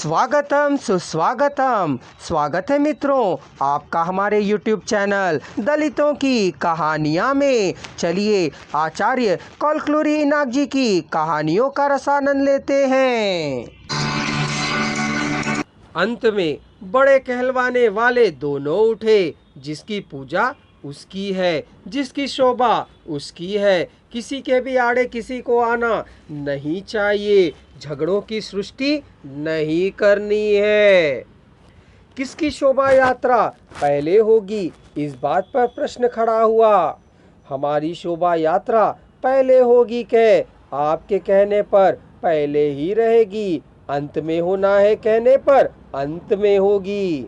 स्वागतम सुस्वागतम। स्वागत है मित्रों आपका हमारे YouTube चैनल दलितों की कहानियाँ में। चलिए आचार्य कौलक्लुरी इनाक जी की कहानियों का रसानंद लेते हैं। अंत में बड़े कहलवाने वाले दोनों उठे, जिसकी पूजा उसकी है, जिसकी शोभा उसकी है। किसी के भी आड़े किसी को आना नहीं चाहिए, झगड़ों की सृष्टि नहीं करनी है। किसकी शोभा यात्रा पहले होगी, इस बात पर प्रश्न खड़ा हुआ। हमारी शोभा यात्रा पहले होगी कह आपके कहने पर पहले ही रहेगी, अंत में होना है कहने पर अंत में होगी,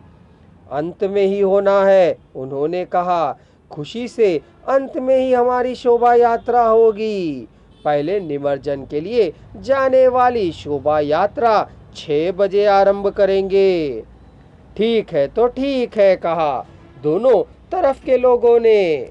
अंत में ही होना है उन्होंने कहा। खुशी से अंत में ही हमारी शोभा यात्रा होगी। पहले निमज्जन के लिए जाने वाली शोभा यात्रा 6 बजे आरंभ करेंगे। ठीक है तो ठीक है कहा दोनों तरफ के लोगों ने।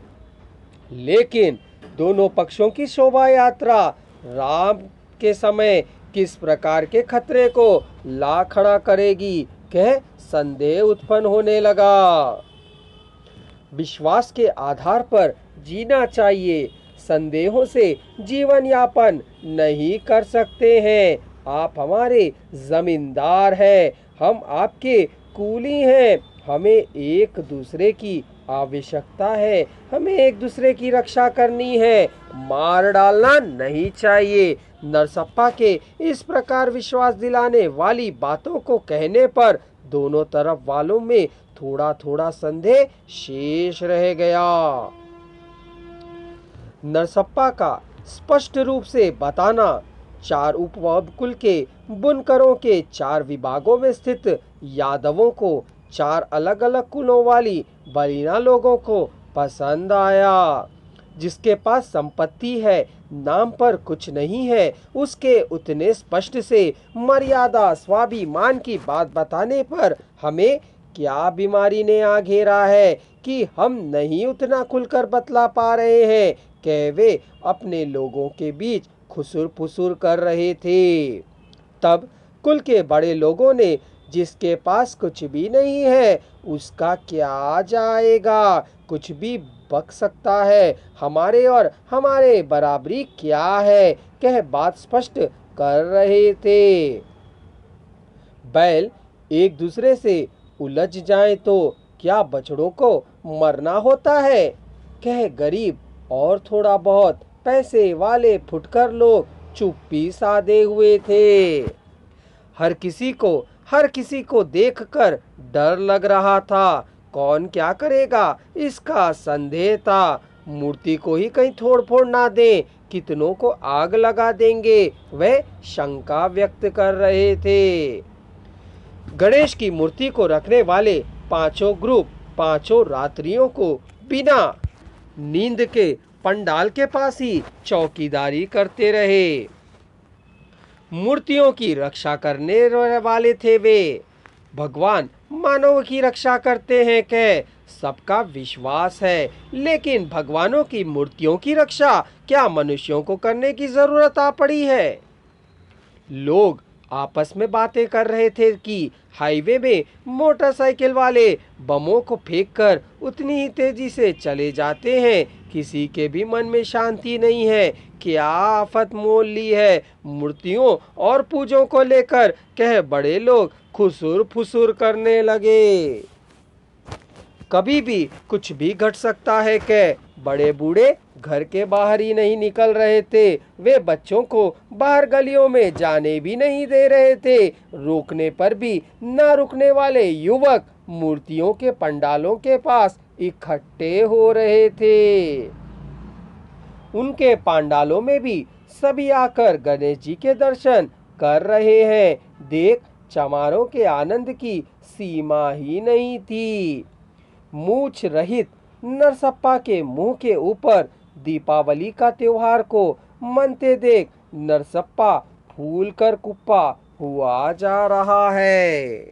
लेकिन दोनों पक्षों की शोभा यात्रा राम के समय किस प्रकार के खतरे को ला खड़ा करेगी कह संदेह उत्पन्न होने लगा। विश्वास के आधार पर जीना चाहिए, संदेहों से जीवन यापन नहीं कर सकते हैं। आप हमारे जमींदार हैं, हम आपके कूली हैं, हमें एक दूसरे की आवश्यकता है, हमें एक दूसरे की रक्षा करनी है, मार डालना नहीं चाहिए। नरसप्पा के इस प्रकार विश्वास दिलाने वाली बातों को कहने पर दोनों तरफ वालों में थोड़ा थोड़ा संदेह शेष रह गया। नरसप्पा का स्पष्ट रूप से बताना 4 उपकुल के बुनकरों के 4 विभागों में स्थित यादवों को 4 अलग अलग कुलों वाली बरीना लोगों को पसंद आया। जिसके पास संपत्ति है, नाम पर कुछ नहीं है, उसके उतने स्पष्ट से मर्यादा स्वाभिमान की बात बताने पर हमें क्या बीमारी ने आ घेरा है कि हम नहीं उतना खुलकर बतला पा रहे हैं कि वे अपने लोगों के बीच खुसुर फुसुर कर रहे थे। तब कुल के बड़े लोगों ने जिसके पास कुछ भी नहीं है उसका क्या जाएगा, कुछ भी बक सकता है, हमारे और हमारे बराबरी क्या है कह बात स्पष्ट कर रहे थे। बैल एक दूसरे से उलझ जाए तो क्या बछड़ों को मरना होता है कह गरीब और थोड़ा बहुत पैसे वाले फुटकर लोग चुप्पी साधे हुए थे। हर किसी को देखकर डर लग रहा था, कौन क्या करेगा इसका संदेह था। मूर्ति को ही कहीं तोड़ फोड़ ना दे, कितनों को आग लगा देंगे, वह शंका व्यक्त कर रहे थे। गणेश की मूर्ति को रखने वाले 5 ग्रुप 5 रात्रियों को बिना नींद के पंडाल के पास ही चौकीदारी करते रहे। मूर्तियों की रक्षा करने वाले थे वे। भगवान मानव की रक्षा करते हैं कह सबका विश्वास है, लेकिन भगवानों की मूर्तियों की रक्षा क्या मनुष्यों को करने की जरूरत आ पड़ी है। लोग आपस में बातें कर रहे थे कि हाईवे में मोटरसाइकिल वाले बमों को फेंककर उतनी ही तेजी से चले जाते हैं, किसी के भी मन में शांति नहीं है। क्या आफत मोल ली है मूर्तियों और पूजों को लेकर कह बड़े लोग खुसुर फुसुर करने लगे। कभी भी कुछ भी घट सकता है कह बड़े बूढ़े घर के बाहर ही नहीं निकल रहे थे। वे बच्चों को बाहर गलियों में जाने भी नहीं दे रहे थे। रोकने पर भी न रुकने वाले युवक मूर्तियों के पंडालों के पास इकट्ठे हो रहे थे। उनके पंडालों में भी सभी आकर गणेश जी के दर्शन कर रहे हैं। देख चमारों के आनंद की सीमा ही नहीं थी। मूछ रहित नरसप्पा के मुंह के ऊपर दीपावली का त्योहार को मनते देख नरसप्पा फूल कर कुप्पा हुआ जा रहा है।